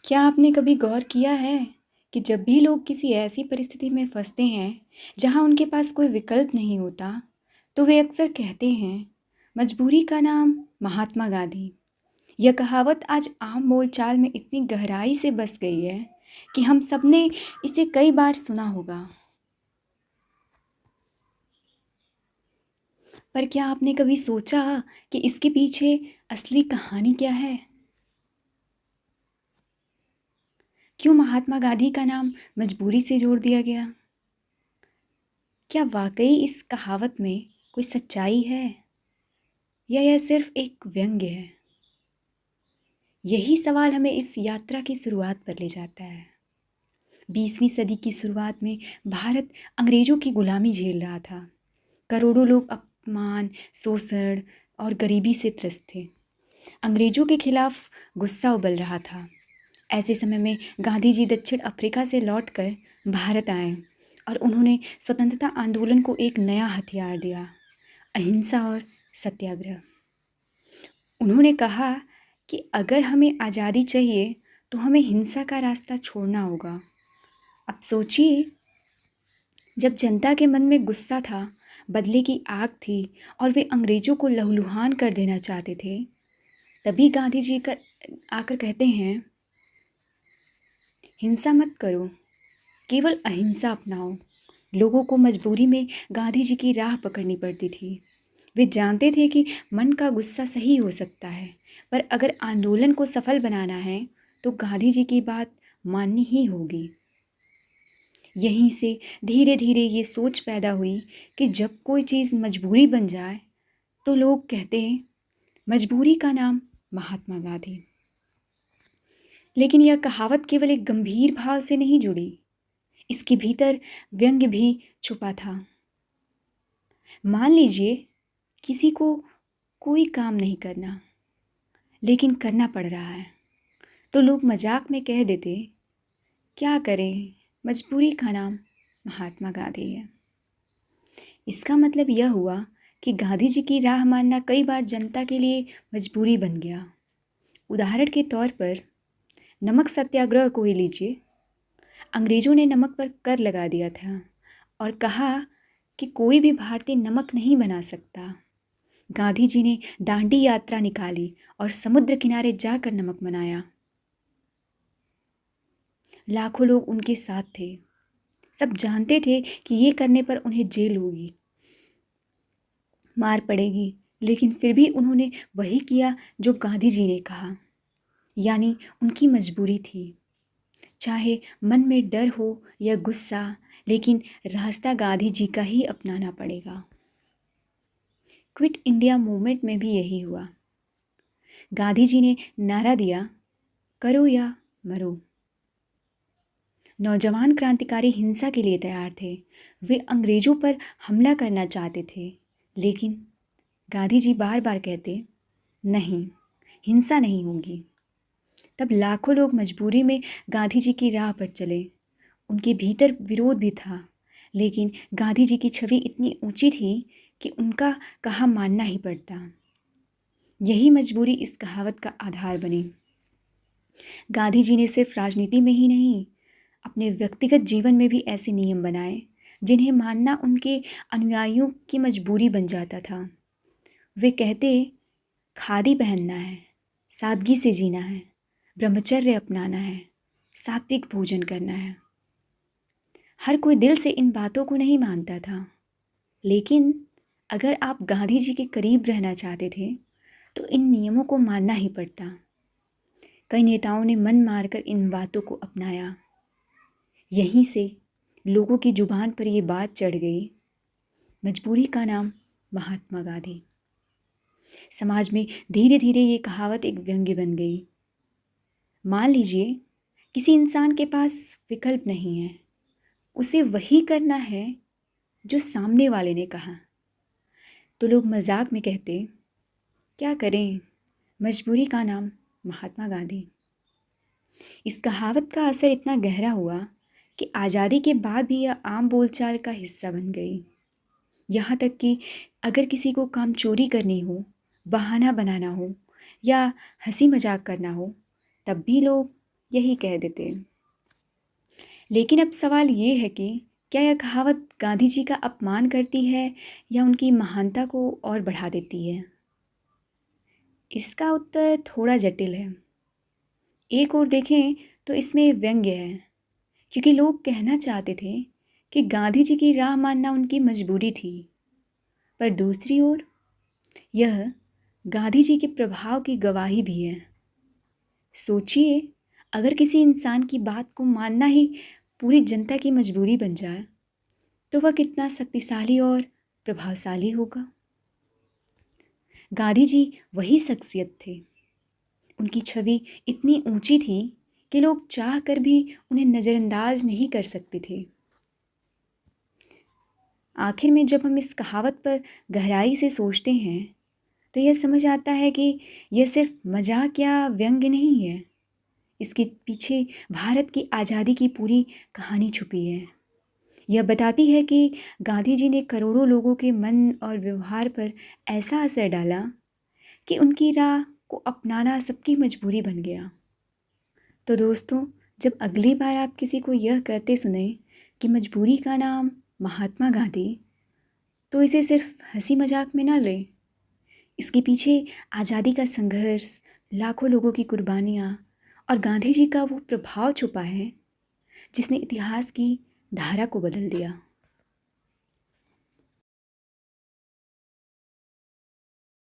क्या आपने कभी गौर किया है कि जब भी लोग किसी ऐसी परिस्थिति में फंसते हैं जहां उनके पास कोई विकल्प नहीं होता, तो वे अक्सर कहते हैं, मजबूरी का नाम महात्मा गांधी। यह कहावत आज आम बोलचाल में इतनी गहराई से बस गई है कि हम सबने इसे कई बार सुना होगा। पर क्या आपने कभी सोचा कि इसके पीछे असली कहानी क्या है? क्यों महात्मा गांधी का नाम मजबूरी से जोड़ दिया गया? क्या वाकई इस कहावत में कोई सच्चाई है या यह सिर्फ एक व्यंग्य है? यही सवाल हमें इस यात्रा की शुरुआत पर ले जाता है। 20वीं सदी की शुरुआत में भारत अंग्रेजों की गुलामी झेल रहा था। करोड़ों लोग अपमान, शोषण और गरीबी से त्रस्त थे। अंग्रेजों के खिलाफ गुस्सा उबल रहा था। ऐसे समय में गांधी जी दक्षिण अफ्रीका से लौटकर भारत आए और उन्होंने स्वतंत्रता आंदोलन को एक नया हथियार दिया, अहिंसा और सत्याग्रह। उन्होंने कहा कि अगर हमें आज़ादी चाहिए तो हमें हिंसा का रास्ता छोड़ना होगा। अब सोचिए, जब जनता के मन में गुस्सा था, बदले की आग थी और वे अंग्रेजों को लहूलुहान कर देना चाहते थे, तभी गांधी जी आकर कहते हैं, हिंसा मत करो, केवल अहिंसा अपनाओ। लोगों को मजबूरी में गांधी जी की राह पकड़नी पड़ती थी। वे जानते थे कि मन का गुस्सा सही हो सकता है, पर अगर आंदोलन को सफल बनाना है तो गांधी जी की बात माननी ही होगी। यहीं से धीरे धीरे ये सोच पैदा हुई कि जब कोई चीज़ मजबूरी बन जाए तो लोग कहते हैं, मजबूरी का नाम महात्मा गांधी। लेकिन यह कहावत केवल एक गंभीर भाव से नहीं जुड़ी, इसके भीतर व्यंग्य भी छुपा था। मान लीजिए किसी को कोई काम नहीं करना, लेकिन करना पड़ रहा है, तो लोग मजाक में कह देते, क्या करें, मजबूरी का नाम महात्मा गांधी है। इसका मतलब यह हुआ कि गांधी जी की राह मानना कई बार जनता के लिए मजबूरी बन गया। उदाहरण के तौर पर नमक सत्याग्रह को ही लीजिए। अंग्रेजों ने नमक पर कर लगा दिया था और कहा कि कोई भी भारतीय नमक नहीं बना सकता। गांधी जी ने दांडी यात्रा निकाली और समुद्र किनारे जाकर नमक बनाया। लाखों लोग उनके साथ थे। सब जानते थे कि ये करने पर उन्हें जेल होगी, मार पड़ेगी, लेकिन फिर भी उन्होंने वही किया जो गांधी जी ने कहा, यानी उनकी मजबूरी थी। चाहे मन में डर हो या गुस्सा, लेकिन रास्ता गांधी जी का ही अपनाना पड़ेगा। क्विट इंडिया मूवमेंट में भी यही हुआ। गांधी जी ने नारा दिया, करो या मरो। नौजवान क्रांतिकारी हिंसा के लिए तैयार थे। वे अंग्रेजों पर हमला करना चाहते थे, लेकिन गांधी जी बार बार कहते, नहीं, हिंसा नहीं होगी। तब लाखों लोग मजबूरी में गांधी जी की राह पर चले। उनके भीतर विरोध भी था, लेकिन गांधी जी की छवि इतनी ऊंची थी कि उनका कहा मानना ही पड़ता। यही मजबूरी इस कहावत का आधार बनी। गांधी जी ने सिर्फ राजनीति में ही नहीं, अपने व्यक्तिगत जीवन में भी ऐसे नियम बनाए जिन्हें मानना उनके अनुयायियों की मजबूरी बन जाता था। वे कहते, खादी पहनना है, सादगी से जीना है, ब्रह्मचर्य अपनाना है, सात्विक भोजन करना है। हर कोई दिल से इन बातों को नहीं मानता था, लेकिन अगर आप गांधी जी के करीब रहना चाहते थे तो इन नियमों को मानना ही पड़ता। कई नेताओं ने मन मारकर इन बातों को अपनाया। यहीं से लोगों की जुबान पर ये बात चढ़ गई, मजबूरी का नाम महात्मा गांधी। समाज में धीरे धीरे ये कहावत एक व्यंग्य बन गई। मान लीजिए किसी इंसान के पास विकल्प नहीं है, उसे वही करना है जो सामने वाले ने कहा, तो लोग मजाक में कहते, क्या करें, मजबूरी का नाम महात्मा गांधी। इस कहावत का असर इतना गहरा हुआ कि आज़ादी के बाद भी यह आम बोलचाल का हिस्सा बन गई। यहाँ तक कि अगर किसी को काम चोरी करनी हो, बहाना बनाना हो या हंसी मजाक करना हो, तब भी लोग यही कह देते। लेकिन अब सवाल ये है कि क्या यह कहावत गांधी जी का अपमान करती है या उनकी महानता को और बढ़ा देती है? इसका उत्तर थोड़ा जटिल है। एक ओर देखें तो इसमें व्यंग्य है, क्योंकि लोग कहना चाहते थे कि गांधी जी की राह मानना उनकी मजबूरी थी। पर दूसरी ओर यह गांधी जी के प्रभाव की गवाही भी है। सोचिए, अगर किसी इंसान की बात को मानना ही पूरी जनता की मजबूरी बन जाए तो वह कितना शक्तिशाली और प्रभावशाली होगा। गांधी जी वही शख्सियत थे। उनकी छवि इतनी ऊंची थी कि लोग चाह कर भी उन्हें नज़रअंदाज नहीं कर सकते थे। आखिर में जब हम इस कहावत पर गहराई से सोचते हैं तो यह समझ आता है कि यह सिर्फ मजाक या व्यंग्य नहीं है। इसके पीछे भारत की आज़ादी की पूरी कहानी छुपी है। यह बताती है कि गांधी जी ने करोड़ों लोगों के मन और व्यवहार पर ऐसा असर डाला कि उनकी राह को अपनाना सबकी मजबूरी बन गया। तो दोस्तों, जब अगली बार आप किसी को यह कहते सुने कि मजबूरी का नाम महात्मा गांधी, तो इसे सिर्फ हंसी मजाक में ना लें। इसके पीछे आज़ादी का संघर्ष, लाखों लोगों की कुर्बानियाँ और गांधी जी का वो प्रभाव छुपा है जिसने इतिहास की धारा को बदल दिया।